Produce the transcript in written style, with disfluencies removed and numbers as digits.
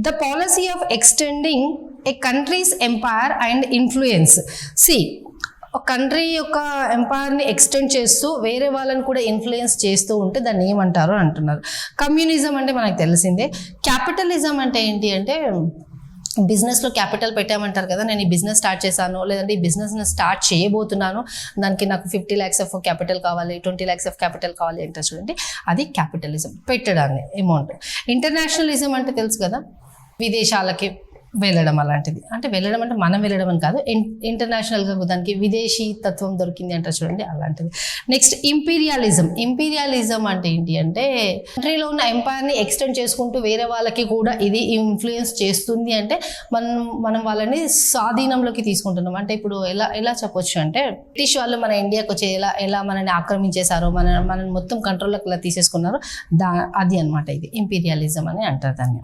The policy of extending a country's empire and influence. C, ఒక country యొక్క ఎంపైర్ని extend చేస్తూ వేరే వాళ్ళని కూడా ఇన్ఫ్లుయెన్స్ చేస్తూ ఉంటే దాన్ని ఏమంటారు అంటున్నారు. కమ్యూనిజం అంటే మనకు తెలిసిందే. క్యాపిటలిజం అంటే ఏంటి అంటే బిజినెస్లో క్యాపిటల్ పెట్టామంటారు కదా, నేను ఈ బిజినెస్ స్టార్ట్ చేశాను, లేదంటే ఈ బిజినెస్ని స్టార్ట్ చేయబోతున్నాను, దానికి నాకు 50 lakhs ఆఫ్ క్యాపిటల్ కావాలి, 20 lakhs ఆఫ్ క్యాపిటల్ కావాలి అంటే చూడండి, అది క్యాపిటలిజం, పెట్టడాన్ని అమౌంట్. ఇంటర్నేషనలిజం అంటే తెలుసు కదా, విదేశాలకి వెళ్ళడం అలాంటిది. అంటే వెళ్ళడం అంటే మనం వెళ్ళడం అని కాదు, ఇంటర్నేషనల్గా దానికి విదేశీ తత్వం దొరికింది అంటే చూడండి, అలాంటిది. నెక్స్ట్ ఇంపీరియాలిజం. ఇంపీరియాలిజం అంటే ఏంటి అంటే కంట్రీలో ఉన్న ఎంపైర్ని ఎక్స్టెండ్ చేసుకుంటూ వేరే వాళ్ళకి కూడా ఇది ఇన్ఫ్లుయెన్స్ చేస్తుంది. అంటే మనం వాళ్ళని స్వాధీనంలోకి తీసుకుంటున్నాం. అంటే ఇప్పుడు ఎలా చెప్పొచ్చు అంటే బ్రిటిష్ వాళ్ళు మన ఇండియాకి వచ్చి ఎలా మనని ఆక్రమించేశారో, మనని మొత్తం కంట్రోల్లోకి ఇలా తీసేసుకున్నారో, అది అనమాట ఇది ఇంపీరియాలిజం అని అంటారు దాన్ని.